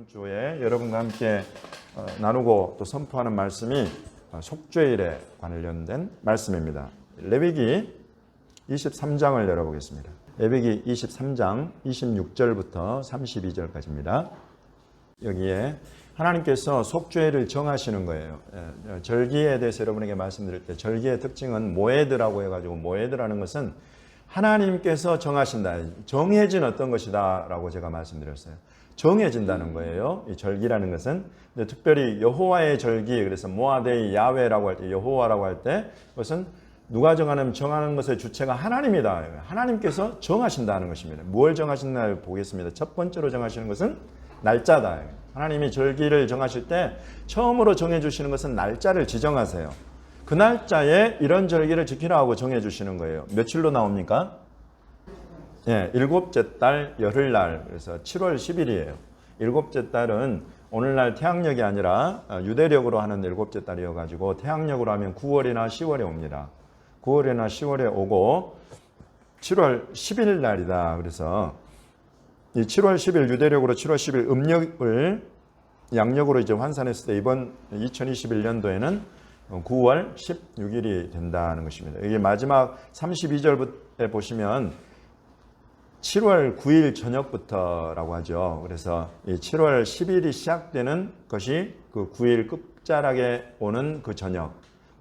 주에 여러분과 함께 나누고 또 선포하는 말씀이 속죄일에 관련된 말씀입니다. 레위기 23장을 열어보겠습니다. 레위기 23장 26절부터 32절까지입니다. 여기에 하나님께서 속죄일을 정하시는 거예요. 절기에 대해서 여러분에게 말씀드릴 때 절기의 특징은 모에드라고 해가지고, 모에드라는 것은 하나님께서 정하신다, 정해진 어떤 것이다 라고 제가 말씀드렸어요. 정해진다는 거예요. 이 절기라는 것은. 근데 특별히 여호와의 절기, 그래서 모아데이 야훼라고 할 때, 여호와라고 할 때 그것은 누가 정하는 것의 주체가 하나님이다. 하나님께서 정하신다는 것입니다. 무엇을 정하신다 보겠습니다. 첫 번째로 정하시는 것은 날짜다. 하나님이 절기를 정하실 때 처음으로 정해주시는 것은 날짜를 지정하세요. 그 날짜에 이런 절기를 지키라고 정해주시는 거예요. 며칠로 나옵니까? 예, 일곱째 달 열흘날, 그래서 7월 10일이에요. 일곱째 달은 오늘날 태양력이 아니라 유대력으로 하는 일곱째 달이어가지고 태양력으로 하면 9월이나 10월에 옵니다. 9월이나 10월에 오고 7월 10일 날이다. 그래서 이 7월 10일 유대력으로 7월 10일 음력을 양력으로 이제 환산했을 때 이번 2021년도에는 9월 16일이 된다는 것입니다. 이게 마지막 32절에 보시면 7월 9일 저녁부터라고 하죠. 그래서 이 7월 10일이 시작되는 것이 그 9일 끝자락에 오는 그 저녁,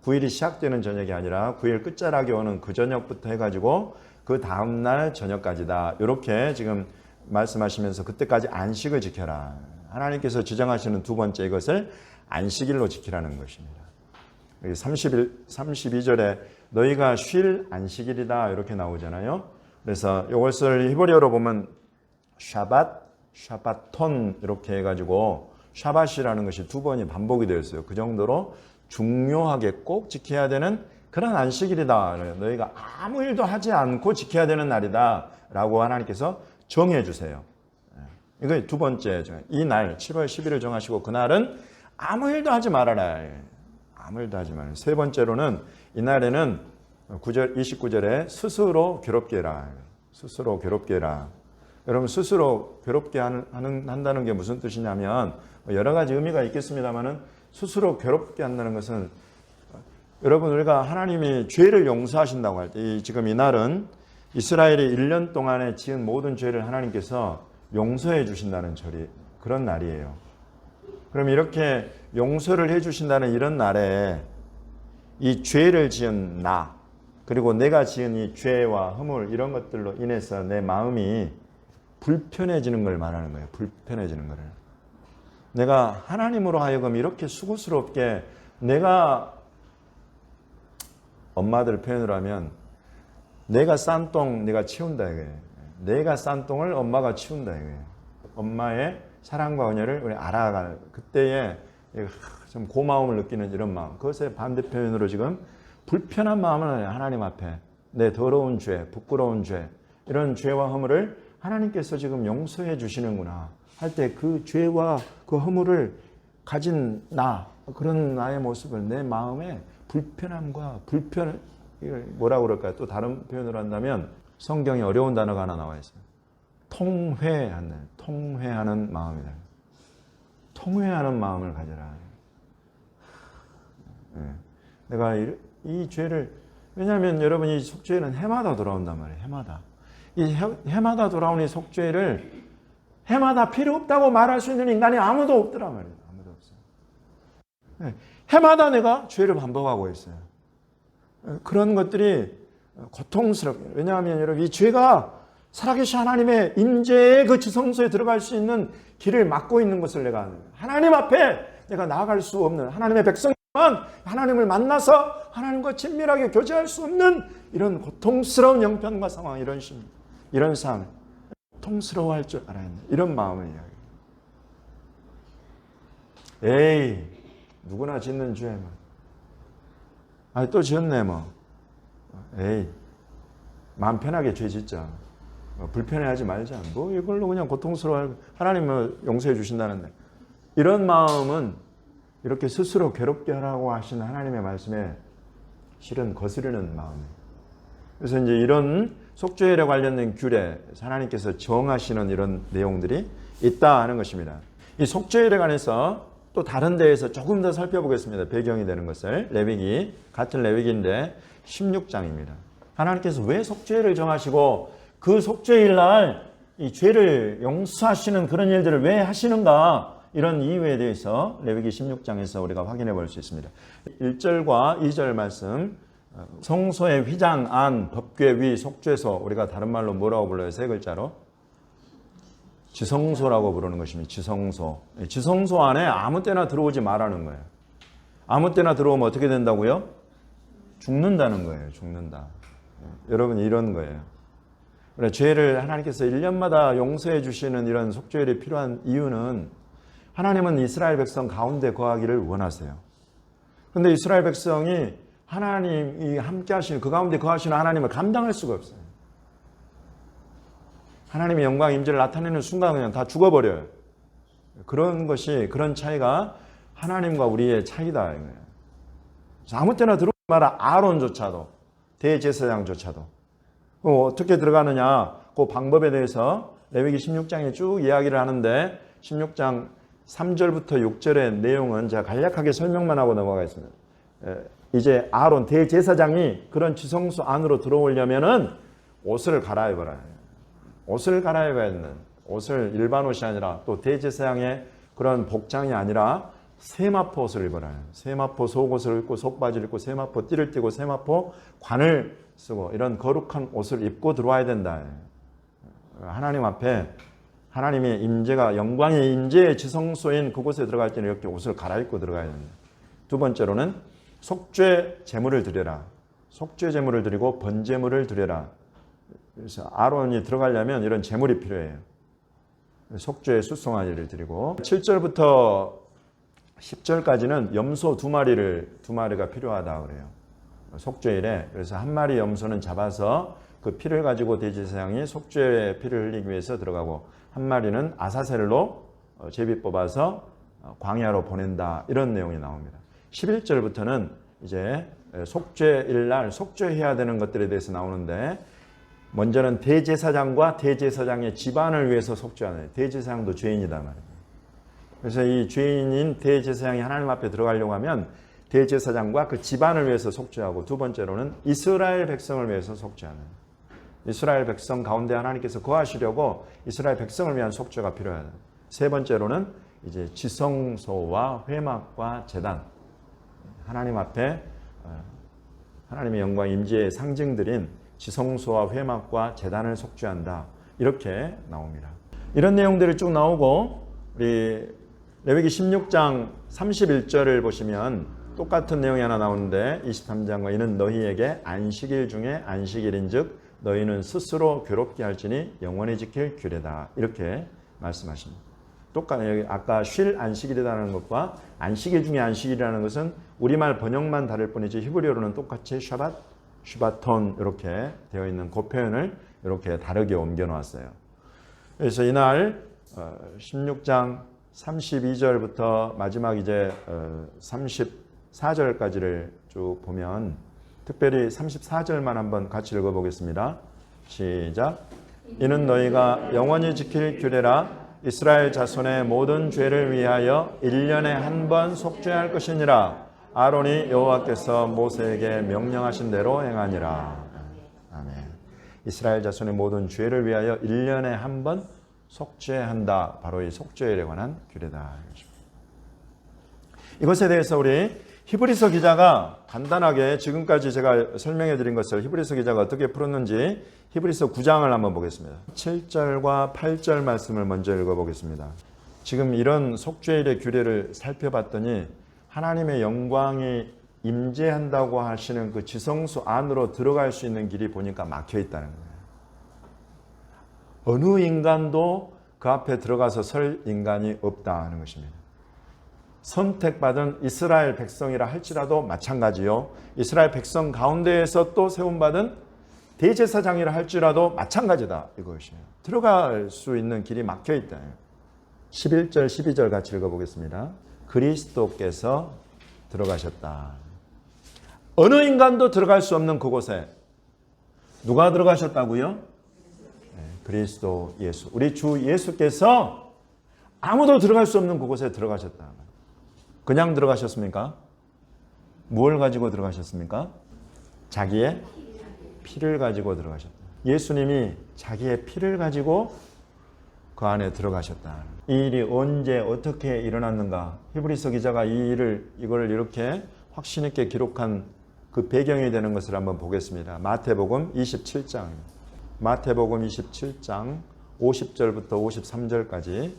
9일이 시작되는 저녁이 아니라 9일 끝자락에 오는 그 저녁부터 해가지고 그 다음날 저녁까지다. 이렇게 지금 말씀하시면서 그때까지 안식을 지켜라. 하나님께서 지정하시는 두 번째 이것을 안식일로 지키라는 것입니다. 32절에 너희가 쉴 안식일이다 이렇게 나오잖아요. 그래서 이것을 히브리어로 보면 샤밧, 샤바톤 이렇게 해가지고 샤밧이라는 것이 두 번이 반복이 되어 있어요. 그 정도로 중요하게 꼭 지켜야 되는 그런 안식일이다. 너희가 아무 일도 하지 않고 지켜야 되는 날이다 라고 하나님께서 정해 주세요. 이거 두 번째, 이 날 7월 10일을 정하시고 그날은 아무 일도 하지 말아라. 아무 일도 하지 말아라. 세 번째로는 이날에는 29절에 스스로 괴롭게 해라. 스스로 괴롭게 해라. 여러분, 스스로 괴롭게 한다는 게 무슨 뜻이냐면 여러 가지 의미가 있겠습니다만은 스스로 괴롭게 한다는 것은 여러분, 우리가 하나님이 죄를 용서하신다고 할 때 지금 이날은 이스라엘이 1년 동안에 지은 모든 죄를 하나님께서 용서해 주신다는 그런 날이에요. 그럼 이렇게 용서를 해 주신다는 이런 날에 이 죄를 지은 나, 그리고 내가 지은 이 죄와 허물 이런 것들로 인해서 내 마음이 불편해지는 걸 말하는 거예요. 불편해지는 거를. 내가 하나님으로 하여금 이렇게 수고스럽게, 내가 엄마들 표현을 하면 내가 싼 똥 내가 치운다 이거예요. 내가 싼 똥을 엄마가 치운다 이거예요. 엄마의 사랑과 은혜를 우리 알아갈 그때에 좀 고마움을 느끼는 이런 마음. 그것의 반대표현으로 지금 불편한 마음을 하나님 앞에, 내 더러운 죄, 부끄러운 죄, 이런 죄와 허물을 하나님께서 지금 용서해 주시는구나 할 때 그 죄와 그 허물을 가진 나, 그런 나의 모습을 내 마음에 불편함과 이걸 뭐라고 그럴까요? 또 다른 표현을 한다면 성경에 어려운 단어가 하나 나와 있어요. 통회하는 마음이다. 통회하는 마음을 가져라. 내가 이 죄를, 왜냐하면 여러분 이 속죄는 해마다 돌아온단 말이에요. 해마다. 이 해마다 돌아오는 이 속죄를 해마다 필요 없다고 말할 수 있는 인간이 아무도 없더란 말이에요. 아무도 없어요. 해마다 내가 죄를 반복하고 있어요. 그런 것들이 고통스럽게. 왜냐하면 여러분 이 죄가 살아계신 하나님의 임재의 그 지성소에 들어갈 수 있는 길을 막고 있는 것을 내가 하나님 앞에 내가 나아갈 수 없는, 하나님의 백성만 하나님을 만나서 하나님과 친밀하게 교제할 수 없는 이런 고통스러운 형편과 상황, 이런 삶, 고통스러워할 줄 알아야 한다. 이런 마음을 이야기해요. 에이, 누구나 짓는 죄만. 또 지었네 뭐. 에이, 마음 편하게 죄 짓자. 불편해하지 말자. 뭐 이걸로 그냥 고통스러워. 하나님은 용서해 주신다는데. 이런 마음은 이렇게 스스로 괴롭게 하라고 하시는 하나님의 말씀에 실은 거스르는 마음이에요. 그래서 이제 이런 속죄일에 관련된 규례, 하나님께서 정하시는 이런 내용들이 있다 하는 것입니다. 이 속죄일에 관해서 또 다른 데에서 조금 더 살펴보겠습니다. 배경이 되는 것을. 레위기, 같은 레위기인데 16장입니다. 하나님께서 왜 속죄일을 정하시고 그 속죄일 날 이 죄를 용서하시는 그런 일들을 왜 하시는가, 이런 이유에 대해서 레위기 16장에서 우리가 확인해 볼 수 있습니다. 1절과 2절 말씀, 성소의 휘장 안, 법궤 위, 속죄소, 우리가 다른 말로 뭐라고 불러요? 세 글자로 지성소라고 부르는 것입니다. 지성소. 지성소 안에 아무 때나 들어오지 말라는 거예요. 아무 때나 들어오면 어떻게 된다고요? 죽는다는 거예요. 죽는다. 여러분, 이런 거예요. 그래, 죄를 하나님께서 1년마다 용서해 주시는 이런 속죄일이 필요한 이유는, 하나님은 이스라엘 백성 가운데 거하기를 원하세요. 그런데 이스라엘 백성이 하나님이 함께 하시는, 그 가운데 거하시는 하나님을 감당할 수가 없어요. 하나님의 영광 임재를 나타내는 순간 그냥 다 죽어버려요. 그런 것이, 그런 차이가 하나님과 우리의 차이다. 그래서 아무 때나 들어오지 마라. 아론조차도, 대제사장조차도. 어떻게 들어가느냐, 그 방법에 대해서 레위기 16장에 쭉 이야기를 하는데, 16장 3절부터 6절의 내용은 제가 간략하게 설명만 하고 넘어가겠습니다. 이제 아론 대제사장이 그런 지성소 안으로 들어오려면은 옷을 갈아입어라. 옷을 갈아입어야 되는, 옷을 일반 옷이 아니라 또 대제사장의 그런 복장이 아니라 세마포 옷을 입어라. 세마포 속옷을 입고 속바지를 입고 세마포 띠를 띠고 세마포 관을 쓰고 이런 거룩한 옷을 입고 들어와야 된다. 하나님 앞에 하나님의 임재가, 영광의 임재의 지성소인 그곳에 들어갈 때는 이렇게 옷을 갈아입고 들어가야 됩니다. 두 번째로는 속죄 제물을 드려라. 속죄 제물을 드리고 번제물을 드려라. 그래서 아론이 들어가려면 이런 제물이 필요해요. 속죄의 수송아지를 드리고, 7절부터 10절까지는 염소 두 마리가 필요하다 그래요. 속죄일에. 그래서 한 마리 염소는 잡아서 그 피를 가지고 대제사장이 속죄의 피를 흘리기 위해서 들어가고, 한 마리는 아사셀로 제비 뽑아서 광야로 보낸다. 이런 내용이 나옵니다. 11절부터는 이제 속죄일 날 속죄해야 되는 것들에 대해서 나오는데, 먼저는 대제사장과 대제사장의 집안을 위해서 속죄하는, 대제사장도 죄인이다 말이에요. 그래서 이 죄인인 대제사장이 하나님 앞에 들어가려고 하면 대제사장과 그 집안을 위해서 속죄하고, 두 번째로는 이스라엘 백성을 위해서 속죄하는, 이스라엘 백성 가운데 하나님께서 거하시려고 이스라엘 백성을 위한 속죄가 필요하다. 세 번째로는 이제 지성소와 회막과 제단, 하나님 앞에 하나님의 영광 임재의 상징들인 지성소와 회막과 제단을 속죄한다. 이렇게 나옵니다. 이런 내용들이 쭉 나오고, 우리 레위기 16장 31절을 보시면 똑같은 내용이 하나 나오는데, 23장과 이는 너희에게 안식일 중에 안식일인즉 너희는 스스로 괴롭게 할지니 영원히 지킬 규례다. 이렇게 말씀하십니다. 똑같아요. 아까 쉴 안식일이라는 것과 안식일 중에 안식일이라는 것은 우리말 번역만 다를 뿐이지 히브리어로는 똑같이 샤밧, 슈바톤 이렇게 되어 있는 그 표현을 이렇게 다르게 옮겨 놓았어요. 그래서 이날 16장 32절부터 마지막 이제 34절까지를 쭉 보면, 특별히 34절만 한번 같이 읽어보겠습니다. 시작. 이는 너희가 영원히 지킬 규례라. 이스라엘 자손의 모든 죄를 위하여 1년에 한 번 속죄할 것이니라. 아론이 여호와께서 모세에게 명령하신 대로 행하니라. 아멘. 이스라엘 자손의 모든 죄를 위하여 1년에 한 번 속죄한다. 바로 이 속죄일에 관한 규례다. 이것에 대해서 우리 히브리서 기자가 간단하게 지금까지 제가 설명해 드린 것을 히브리서 기자가 어떻게 풀었는지 히브리서 9장을 한번 보겠습니다. 7절과 8절 말씀을 먼저 읽어보겠습니다. 지금 이런 속죄일의 규례를 살펴봤더니 하나님의 영광이 임재한다고 하시는 그 지성소 안으로 들어갈 수 있는 길이 보니까 막혀 있다는 거예요. 어느 인간도 그 앞에 들어가서 설 인간이 없다 하는 것입니다. 선택받은 이스라엘 백성이라 할지라도 마찬가지요. 이스라엘 백성 가운데에서 또 세움받은 대제사장이라 할지라도 마찬가지다. 이것이에요. 들어갈 수 있는 길이 막혀 있다. 11절, 12절 같이 읽어보겠습니다. 그리스도께서 들어가셨다. 어느 인간도 들어갈 수 없는 그곳에 누가 들어가셨다고요? 네, 그리스도 예수. 우리 주 예수께서 아무도 들어갈 수 없는 그곳에 들어가셨다. 그냥 들어가셨습니까? 뭘 가지고 들어가셨습니까? 자기의 피를 가지고 들어가셨다. 예수님이 자기의 피를 가지고 그 안에 들어가셨다. 이 일이 언제 어떻게 일어났는가? 히브리서 기자가 이걸 이렇게 확신 있게 기록한 그 배경이 되는 것을 한번 보겠습니다. 마태복음 27장. 마태복음 27장 50절부터 53절까지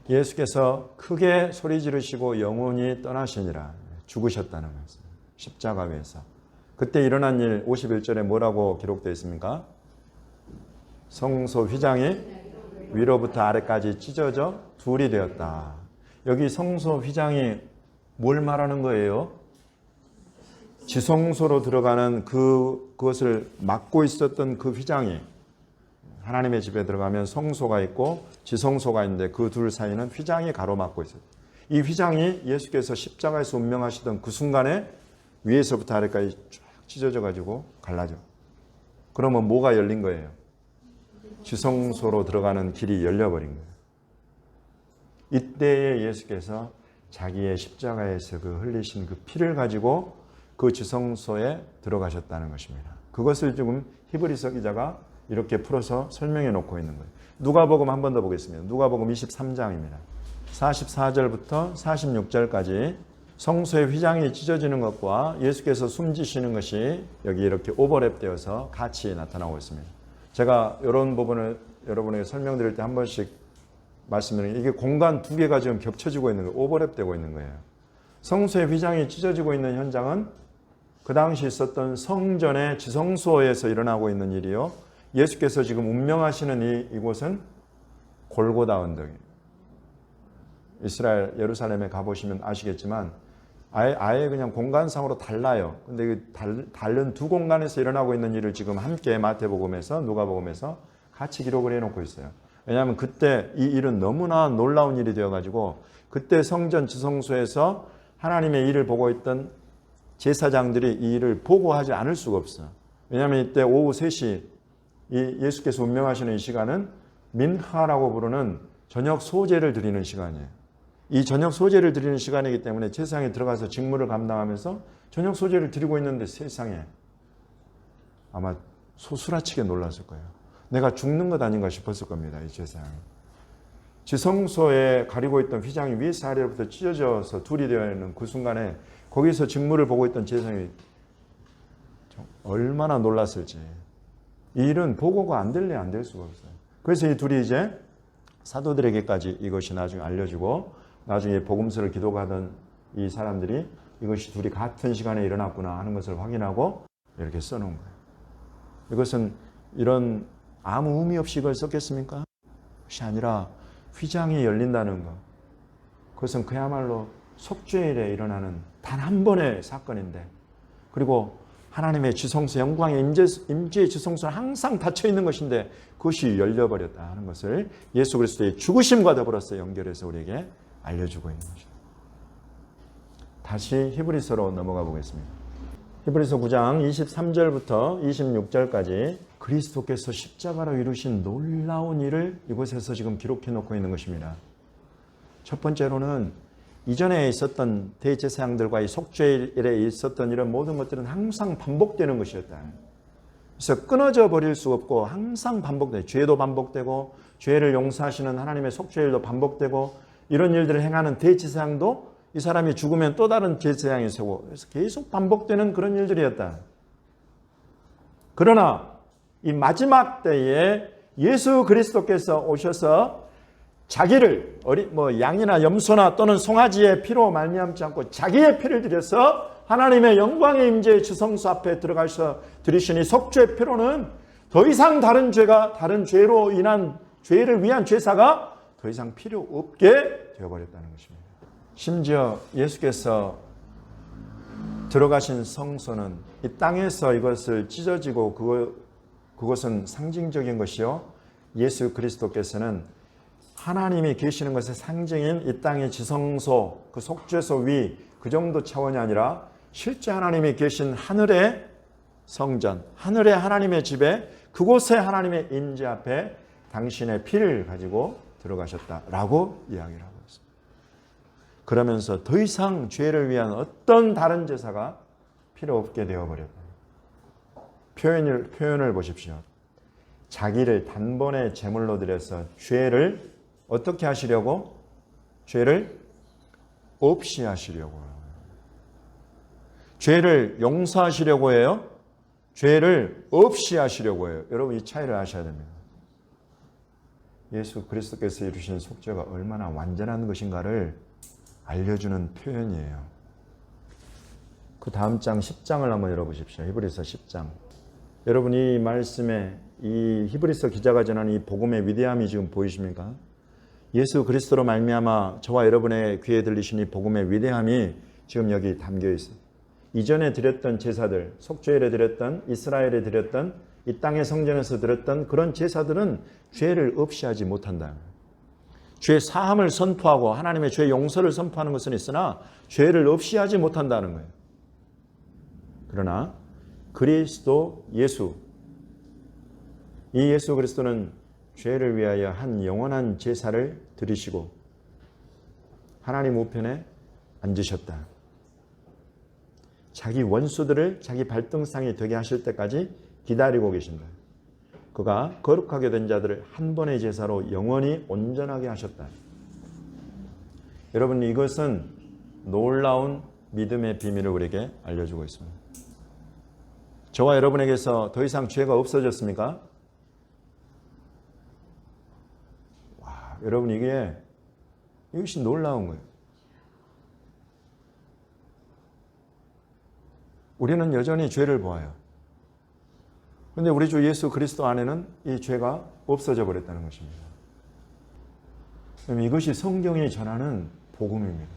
예수께서 크게 소리 지르시고 영원히 떠나시니라. 죽으셨다는 말씀. 십자가 위에서. 그때 일어난 일 51절에 뭐라고 기록되어 있습니까? 성소 휘장이 위로부터 아래까지 찢어져 둘이 되었다. 여기 성소 휘장이 뭘 말하는 거예요? 지성소로 들어가는 그것을 막고 있었던 그 휘장이, 하나님의 집에 들어가면 성소가 있고 지성소가 있는데 그 둘 사이는 휘장이 가로막고 있어요. 이 휘장이 예수께서 십자가에서 운명하시던 그 순간에 위에서부터 아래까지 쫙 찢어져 가지고 갈라져. 그러면 뭐가 열린 거예요? 지성소로 들어가는 길이 열려버린 거예요. 이때에 예수께서 자기의 십자가에서 그 흘리신 그 피를 가지고 그 지성소에 들어가셨다는 것입니다. 그것을 지금 히브리서 기자가 이렇게 풀어서 설명해 놓고 있는 거예요. 누가복음 한 번 더 보겠습니다. 누가복음 23장입니다. 44절부터 46절까지 성소의 휘장이 찢어지는 것과 예수께서 숨지시는 것이 여기 이렇게 오버랩되어서 같이 나타나고 있습니다. 제가 이런 부분을 여러분에게 설명드릴 때 한 번씩 말씀드리는 이게 공간 두 개가 지금 겹쳐지고 있는 거예요. 오버랩되고 있는 거예요. 성소의 휘장이 찢어지고 있는 현장은 그 당시 있었던 성전의 지성소에서 일어나고 있는 일이요. 예수께서 지금 운명하시는 이곳은 골고다 언덕이에요. 이스라엘 예루살렘에 가보시면 아시겠지만 아예 그냥 공간상으로 달라요. 근데 다른 두 공간에서 일어나고 있는 일을 지금 함께 마태복음에서 누가복음에서 같이 기록을 해놓고 있어요. 왜냐하면 그때 이 일은 너무나 놀라운 일이 되어가지고 그때 성전 지성소에서 하나님의 일을 보고 있던 제사장들이 이 일을 보고하지 않을 수가 없어요. 왜냐하면 이때 오후 3시 이 예수께서 운명하시는 이 시간은 민하라고 부르는 저녁 소제를 드리는 시간이에요. 이 저녁 소제를 드리는 시간이기 때문에 제사장이 들어가서 직무를 감당하면서 저녁 소제를 드리고 있는데 세상에 아마 소스라치게 놀랐을 거예요. 내가 죽는 것 아닌가 싶었을 겁니다. 이 제사장이. 지성소에 가리고 있던 휘장이 위에서 아래로부터 찢어져서 둘이 되어 있는 그 순간에 거기서 직무를 보고 있던 제사장이 얼마나 놀랐을지. 이 일은 보고가 안 될래 안 될 수가 없어요. 그래서 이 둘이 이제 사도들에게까지 이것이 나중에 알려지고 나중에 복음서를 기록하던 이 사람들이 이것이 둘이 같은 시간에 일어났구나 하는 것을 확인하고 이렇게 써놓은 거예요. 이것은 이런 아무 의미 없이 이걸 썼겠습니까? 그것이 아니라 휘장이 열린다는 것. 그것은 그야말로 속죄일에 일어나는 단 한 번의 사건인데 그리고 하나님의 지성소, 영광의 임재의 지성소는 항상 닫혀 있는 것인데 그것이 열려버렸다 하는 것을 예수 그리스도의 죽으심과 더불어서 연결해서 우리에게 알려주고 있는 것입니다. 다시 히브리서로 넘어가 보겠습니다. 히브리서 9장 23절부터 26절까지 그리스도께서 십자가로 이루신 놀라운 일을 이곳에서 지금 기록해 놓고 있는 것입니다. 첫 번째로는 이전에 있었던 대제사장들과 이 속죄일에 있었던 이런 모든 것들은 항상 반복되는 것이었다. 그래서 끊어져 버릴 수 없고 항상 반복돼요. 죄도 반복되고 죄를 용서하시는 하나님의 속죄일도 반복되고 이런 일들을 행하는 대제사장도 이 사람이 죽으면 또 다른 제사장이 세고 그래서 계속 반복되는 그런 일들이었다. 그러나 이 마지막 때에 예수 그리스도께서 오셔서 자기를 양이나 염소나 또는 송아지의 피로 말미암지 않고 자기의 피를 들여서 하나님의 영광의 임재의 지성소 앞에 들어가셔서 드리시니 속죄 피로는 더 이상 다른 죄로 인한 죄를 위한 제사가 더 이상 필요 없게 되어버렸다는 것입니다. 심지어 예수께서 들어가신 성소는 이 땅에서 이것을 찢어지고 그것은 상징적인 것이요. 예수 그리스도께서는 하나님이 계시는 것의 상징인 이 땅의 지성소, 그 속죄소 위, 그 정도 차원이 아니라 실제 하나님이 계신 하늘의 성전, 하늘의 하나님의 집에 그곳에 하나님의 임재 앞에 당신의 피를 가지고 들어가셨다라고 이야기를 하고 있습니다. 그러면서 더 이상 죄를 위한 어떤 다른 제사가 필요 없게 되어버렸다. 표현을 보십시오. 자기를 단번에 제물로 드려서 죄를 어떻게 하시려고? 죄를 없이 하시려고. 죄를 용서하시려고 해요? 죄를 없이 하시려고 해요. 여러분 이 차이를 아셔야 됩니다. 예수 그리스도께서 이루신 속죄가 얼마나 완전한 것인가를 알려주는 표현이에요. 그 다음 장 10장을 한번 열어보십시오. 히브리서 10장. 여러분 이 말씀에 이 히브리서 기자가 전하는 이 복음의 위대함이 지금 보이십니까? 예수 그리스도로 말미암아 저와 여러분의 귀에 들리신 이 복음의 위대함이 지금 여기 담겨 있어요. 이전에 드렸던 제사들, 속죄일에 드렸던, 이스라엘에 드렸던, 이 땅의 성전에서 드렸던 그런 제사들은 죄를 없이 하지 못한다. 죄 사함을 선포하고 하나님의 죄 용서를 선포하는 것은 있으나 죄를 없이 하지 못한다는 거예요. 그러나 그리스도 예수, 이 예수 그리스도는 죄를 위하여 한 영원한 제사를 드리시고 하나님 우편에 앉으셨다. 자기 원수들을 자기 발등상이 되게 하실 때까지 기다리고 계신다. 그가 거룩하게 된 자들을 한 번의 제사로 영원히 온전하게 하셨다. 여러분 이것은 놀라운 믿음의 비밀을 우리에게 알려주고 있습니다. 저와 여러분에게서 더 이상 죄가 없어졌습니까? 와, 여러분 이것이 놀라운 거예요. 우리는 여전히 죄를 보아요. 그런데 우리 주 예수 그리스도 안에는 이 죄가 없어져 버렸다는 것입니다. 그럼 이것이 성경이 전하는 복음입니다.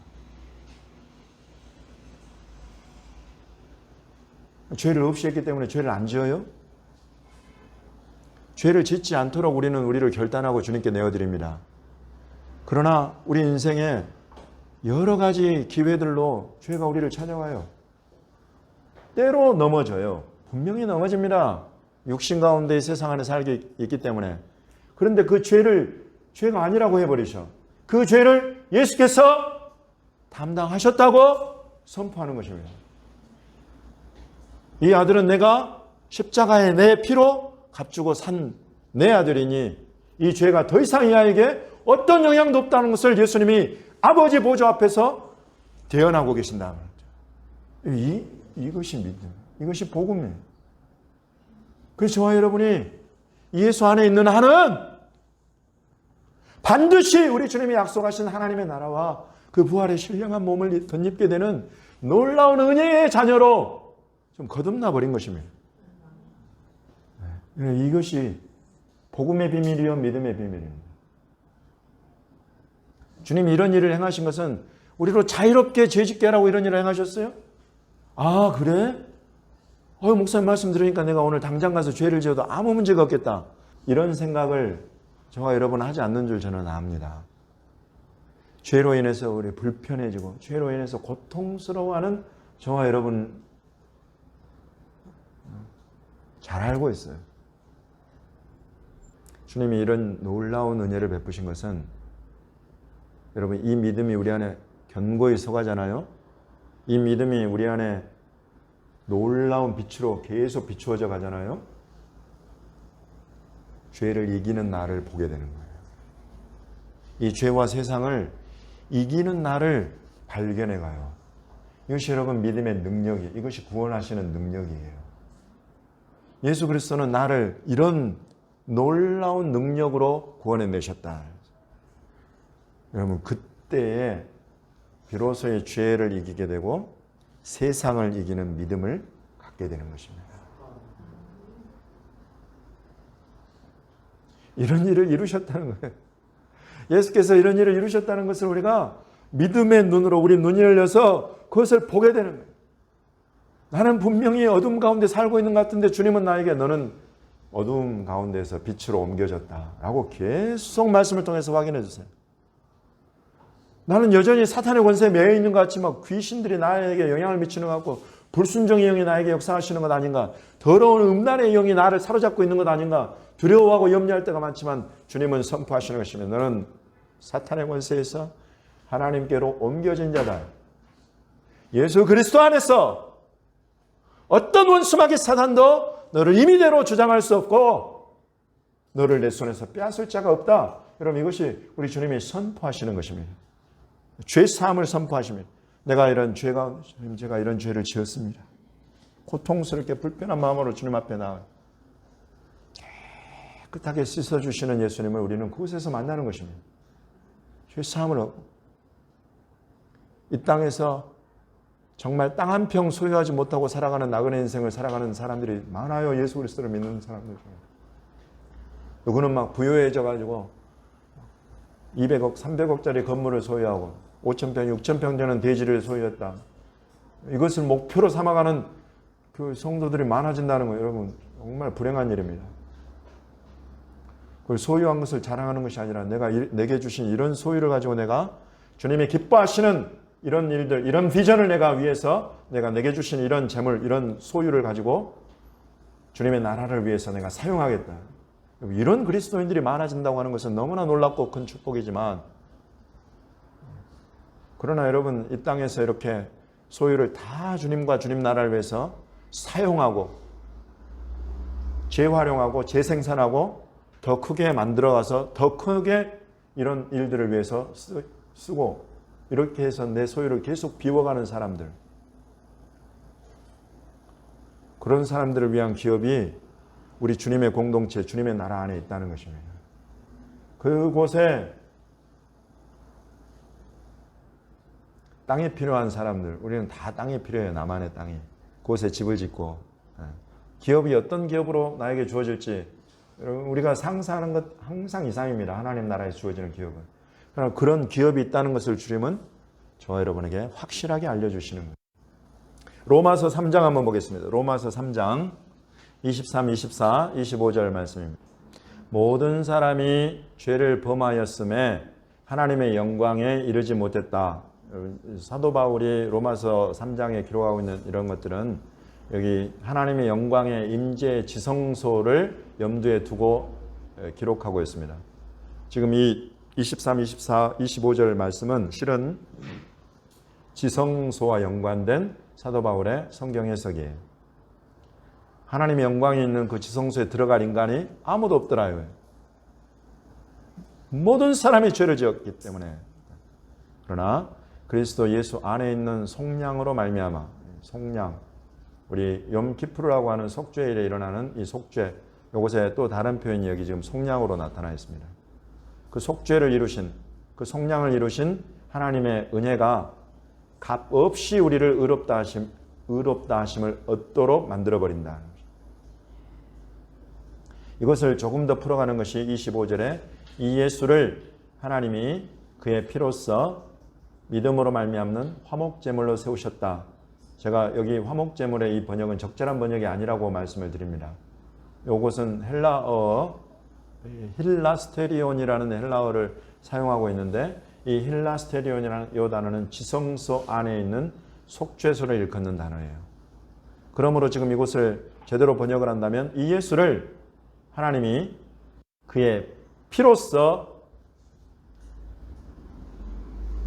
죄를 없이 했기 때문에 죄를 안 지어요? 죄를 짓지 않도록 우리를 결단하고 주님께 내어드립니다. 그러나 우리 인생에 여러 가지 기회들로 죄가 우리를 찾아와요. 때로 넘어져요. 분명히 넘어집니다. 육신 가운데 세상 안에 살기 있기 때문에. 그런데 그 죄가 아니라고 해버리셔. 그 죄를 예수께서 담당하셨다고 선포하는 것입니다. 이 아들은 내가 십자가에 내 피로 값주고 산 내 아들이니 이 죄가 더 이상 이 아이에게 어떤 영향도 없다는 것을 예수님이 아버지 보좌 앞에서 대언하고 계신다. 이것이 믿음, 이것이 복음이에요. 그래서 저와 여러분이 예수 안에 있는 한은 반드시 우리 주님이 약속하신 하나님의 나라와 그 부활의 신령한 몸을 덧입게 되는 놀라운 은혜의 자녀로 좀 거듭나 버린 것입니다. 이것이 복음의 비밀이요 믿음의 비밀입니다. 주님이 이런 일을 행하신 것은 우리로 자유롭게 죄짓게 하라고 이런 일을 행하셨어요? 아 그래? 목사님 말씀 들으니까 내가 오늘 당장 가서 죄를 지어도 아무 문제가 없겠다. 이런 생각을 저와 여러분은 하지 않는 줄 저는 압니다. 죄로 인해서 우리 불편해지고 죄로 인해서 고통스러워하는 저와 여러분 잘 알고 있어요. 주님이 이런 놀라운 은혜를 베푸신 것은 여러분 이 믿음이 우리 안에 견고히 서가잖아요. 이 믿음이 우리 안에 놀라운 빛으로 계속 비추어져 가잖아요. 죄를 이기는 나를 보게 되는 거예요. 이 죄와 세상을 이기는 나를 발견해 가요. 이것이 여러분 믿음의 능력이에요. 이것이 구원하시는 능력이에요. 예수 그리스도는 나를 이런 놀라운 능력으로 구원해 내셨다. 여러분 그때에 비로소의 죄를 이기게 되고 세상을 이기는 믿음을 갖게 되는 것입니다. 이런 일을 이루셨다는 거예요. 예수께서 이런 일을 이루셨다는 것을 우리가 믿음의 눈으로 우리 눈이 열려서 그것을 보게 되는 거예요. 나는 분명히 어둠 가운데 살고 있는 것 같은데 주님은 나에게 너는 어두움 가운데서 빛으로 옮겨졌다라고 계속 말씀을 통해서 확인해 주세요. 나는 여전히 사탄의 권세에 매여 있는 것 같지만 귀신들이 나에게 영향을 미치는 것 같고 불순종의 영이 나에게 역사하시는 것 아닌가? 더러운 음란의 영이 나를 사로잡고 있는 것 아닌가? 두려워하고 염려할 때가 많지만 주님은 선포하시는 것이면 너는 사탄의 권세에서 하나님께로 옮겨진 자다. 예수 그리스도 안에서 어떤 원수마귀 사탄도 너를 임의대로 주장할 수 없고 너를 내 손에서 빼앗을 자가 없다. 여러분 이것이 우리 주님이 선포하시는 것입니다. 죄 사함을 선포하십니다. 내가 이런 죄를 지었습니다. 고통스럽게 불편한 마음으로 주님 앞에 나와요. 깨끗하게 씻어주시는 예수님을 우리는 그곳에서 만나는 것입니다. 죄 사함을 얻고 이 땅에서 정말 땅 한 평 소유하지 못하고 살아가는 나그네 인생을 살아가는 사람들이 많아요. 예수 그리스도를 믿는 사람들 중에. 누구는 막 부유해져 가지고 200억, 300억짜리 건물을 소유하고 5,000평, 6,000평 되는 대지를 소유했다. 이것을 목표로 삼아가는 그 성도들이 많아진다는 거예요. 여러분 정말 불행한 일입니다. 그걸 소유한 것을 자랑하는 것이 아니라 내게 주신 이런 소유를 가지고 내가 주님이 기뻐하시는 이런 일들, 이런 비전을 내가 위해서 내가 내게 주신 이런 재물, 이런 소유를 가지고 주님의 나라를 위해서 내가 사용하겠다. 이런 그리스도인들이 많아진다고 하는 것은 너무나 놀랍고 큰 축복이지만 그러나 여러분 이 땅에서 이렇게 소유를 다 주님과 주님 나라를 위해서 사용하고 재활용하고 재생산하고 더 크게 만들어가서 더 크게 이런 일들을 위해서 쓰고 이렇게 해서 내 소유를 계속 비워가는 사람들, 그런 사람들을 위한 기업이 우리 주님의 공동체, 주님의 나라 안에 있다는 것입니다. 그곳에 땅이 필요한 사람들, 우리는 다 땅이 필요해요. 나만의 땅이. 그곳에 집을 짓고 기업이 어떤 기업으로 나에게 주어질지 우리가 상상하는 것 항상 이상입니다. 하나님 나라에 주어지는 기업은. 그러나 그런 기업이 있다는 것을 주님은 저와 여러분에게 확실하게 알려주시는 거예요. 로마서 3장 한번 보겠습니다. 로마서 3장 23, 24, 25절 말씀입니다. 모든 사람이 죄를 범하였음에 하나님의 영광에 이르지 못했다. 사도 바울이 로마서 3장에 기록하고 있는 이런 것들은 여기 하나님의 영광의 임재 지성소를 염두에 두고 기록하고 있습니다. 지금 이 23, 24, 25절 말씀은 실은 지성소와 연관된 사도 바울의 성경 해석이에요. 하나님의 영광이 있는 그 지성소에 들어갈 인간이 아무도 없더라요. 모든 사람이 죄를 지었기 때문에. 그러나 그리스도 예수 안에 있는 속량으로 말미암아, 속량, 우리 염키푸르라고 하는 속죄일에 일어나는 이 속죄, 이것에 또 다른 표현이 여기 지금 속량으로 나타나 있습니다. 그 속죄를 이루신, 그 속량을 이루신 하나님의 은혜가 값없이 우리를 의롭다 하심을 얻도록 만들어버린다. 이것을 조금 더 풀어가는 것이 25절에 이 예수를 하나님이 그의 피로써 믿음으로 말미암는 화목제물로 세우셨다. 제가 여기 화목제물의 이 번역은 적절한 번역이 아니라고 말씀을 드립니다. 이것은 헬라어 힐라스테리온이라는 헬라어를 사용하고 있는데 이 힐라스테리온이라는 이 단어는 지성소 안에 있는 속죄소를 일컫는 단어예요. 그러므로 지금 이곳을 제대로 번역을 한다면 이 예수를 하나님이 그의 피로써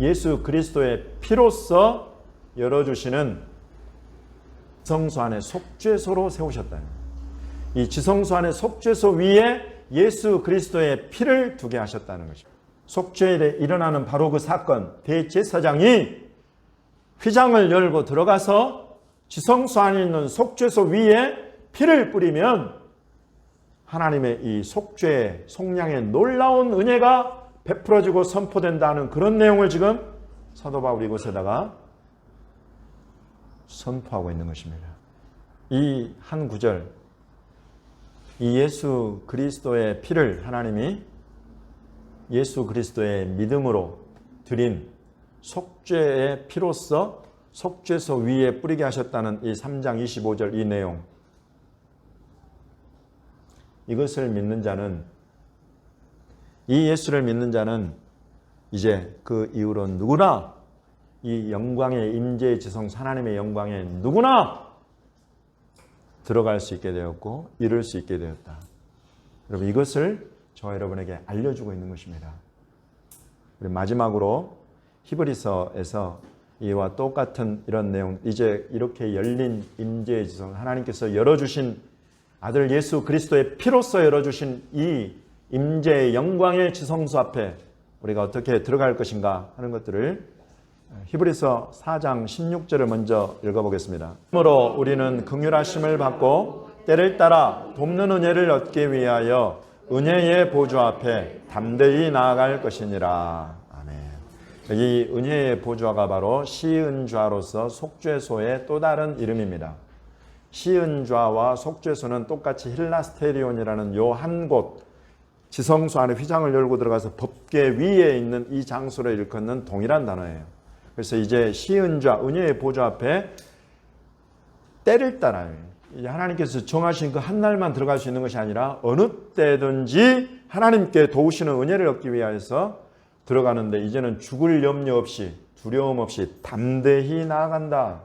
예수 그리스도의 피로써 열어주시는 지성소 안에 속죄소로 세우셨다. 이 지성소 안에 속죄소 위에 예수 그리스도의 피를 두게 하셨다는 것입니다. 속죄일에 일어나는 바로 그 사건, 대제사장이 휘장을 열고 들어가서 지성소 안에 있는 속죄소 위에 피를 뿌리면 하나님의 이 속죄의 속량의 놀라운 은혜가 베풀어지고 선포된다는 그런 내용을 지금 사도 바울이 이곳에다가 선포하고 있는 것입니다. 이 한 구절, 이 예수 그리스도의 피를 하나님이 예수 그리스도의 믿음으로 드린 속죄의 피로써 속죄소 위에 뿌리게 하셨다는 이 3장 25절 이 내용, 이것을 믿는 자는, 이 예수를 믿는 자는 이제 그 이후로 누구나 이 영광의 임재의 지성소 하나님의 영광에 누구나 들어갈 수 있게 되었고 이룰 수 있게 되었다. 여러분 이것을 저와 여러분에게 알려주고 있는 것입니다. 우리 마지막으로 히브리서에서 이와 똑같은 이런 내용, 이제 이렇게 열린 임재의 지성, 하나님께서 열어주신 아들 예수 그리스도의 피로써 열어주신 이 임재의 영광의 지성소 앞에 우리가 어떻게 들어갈 것인가 하는 것들을 히브리서 4장 16절을 먼저 읽어보겠습니다. 그러므로 우리는 긍휼하심을 받고 때를 따라 돕는 은혜를 얻기 위하여 은혜의 보좌 앞에 담대히 나아갈 것이니라. 아멘. 이 은혜의 보좌가 바로 시은좌로서 속죄소의 또 다른 이름입니다. 시은좌와 속죄소는 똑같이 힐라스테리온이라는 요 한 곳, 지성소 안에 휘장을 열고 들어가서 법궤 위에 있는 이 장소를 일컫는 동일한 단어예요. 그래서 이제 시은좌, 은혜의 보좌 앞에 때를 따라요. 하나님께서 정하신 그 한 날만 들어갈 수 있는 것이 아니라 어느 때든지 하나님께 도우시는 은혜를 얻기 위해서 들어가는데 이제는 죽을 염려 없이 두려움 없이 담대히 나아간다.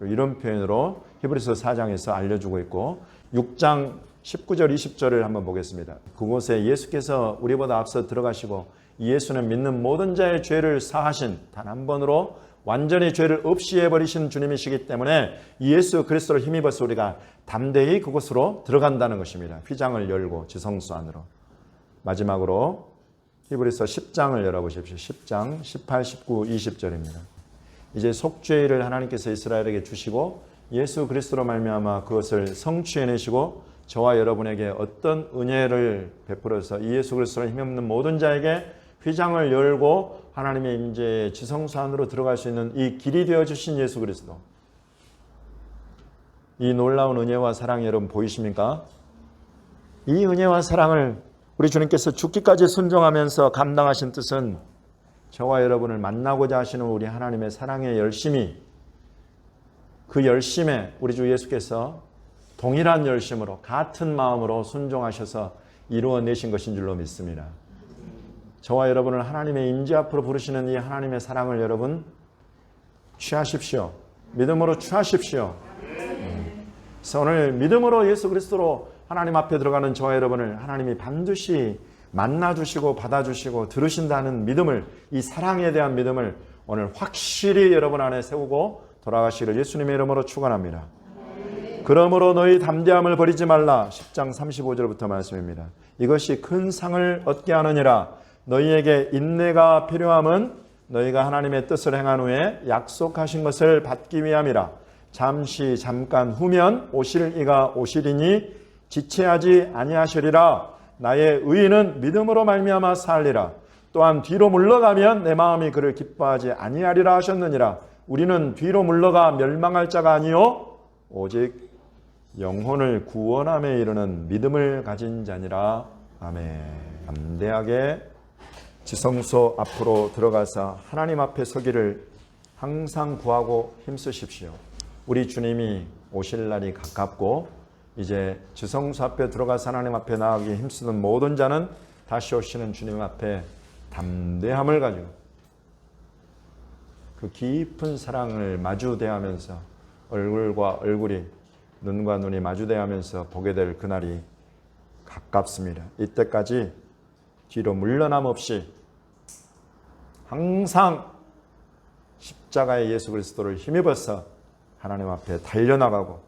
이런 표현으로 히브리서 4장에서 알려주고 있고 6장 19절 20절을 한번 보겠습니다. 그곳에 예수께서 우리보다 앞서 들어가시고 예수는 믿는 모든 자의 죄를 사하신 단 한 번으로 완전히 죄를 없이 해버리신 주님이시기 때문에 예수 그리스도를 힘입어서 우리가 담대히 그곳으로 들어간다는 것입니다. 휘장을 열고 지성소 안으로. 마지막으로 히브리서 10장을 열어보십시오. 10장 18, 19, 20절입니다. 이제 속죄일을 하나님께서 이스라엘에게 주시고 예수 그리스도로 말미암아 그것을 성취해내시고 저와 여러분에게 어떤 은혜를 베풀어서 이 예수 그리스도를 힘없는 모든 자에게 휘장을 열고 하나님의 임재의 지성소 안으로 들어갈 수 있는 이 길이 되어주신 예수 그리스도. 이 놀라운 은혜와 사랑 여러분 보이십니까? 이 은혜와 사랑을 우리 주님께서 죽기까지 순종하면서 감당하신 뜻은 저와 여러분을 만나고자 하시는 우리 하나님의 사랑의 열심이, 그 열심에 우리 주 예수께서 동일한 열심으로 같은 마음으로 순종하셔서 이루어내신 것인 줄로 믿습니다. 저와 여러분을 하나님의 임재 앞으로 부르시는 이 하나님의 사랑을 여러분 취하십시오. 믿음으로 취하십시오. 그래서 오늘 믿음으로 예수 그리스도로 하나님 앞에 들어가는 저와 여러분을 하나님이 반드시 만나주시고 받아주시고 들으신다는 믿음을, 이 사랑에 대한 믿음을 오늘 확실히 여러분 안에 세우고 돌아가시기를 예수님의 이름으로 축원합니다. 그러므로 너희 담대함을 버리지 말라. 10장 35절부터 말씀입니다. 이것이 큰 상을 얻게 하느니라. 너희에게 인내가 필요함은 너희가 하나님의 뜻을 행한 후에 약속하신 것을 받기 위함이라. 잠깐 후면 오실 이가 오시리니 지체하지 아니하시리라. 나의 의인은 믿음으로 말미암아 살리라. 또한 뒤로 물러가면 내 마음이 그를 기뻐하지 아니하리라 하셨느니라. 우리는 뒤로 물러가 멸망할 자가 아니요 오직 영혼을 구원함에 이르는 믿음을 가진 자니라. 아멘. 담대하게 지성소 앞으로 들어가서 하나님 앞에 서기를 항상 구하고 힘쓰십시오. 우리 주님이 오실 날이 가깝고 이제 지성소 앞에 들어가서 하나님 앞에 나아가기 힘쓰는 모든 자는 다시 오시는 주님 앞에 담대함을 가지고 그 깊은 사랑을 마주대하면서 얼굴과 얼굴이, 눈과 눈이 마주대하면서 보게 될 그날이 가깝습니다. 이때까지 뒤로 물러남 없이 항상 십자가의 예수 그리스도를 힘입어서 하나님 앞에 달려나가고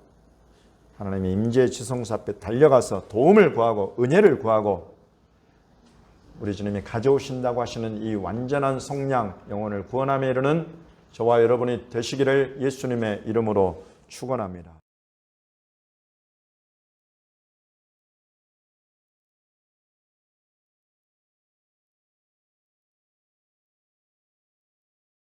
하나님의 임재의 지성소 앞에 달려가서 도움을 구하고 은혜를 구하고 우리 주님이 가져오신다고 하시는 이 완전한 속량, 영혼을 구원함에 이르는 저와 여러분이 되시기를 예수님의 이름으로 축원합니다.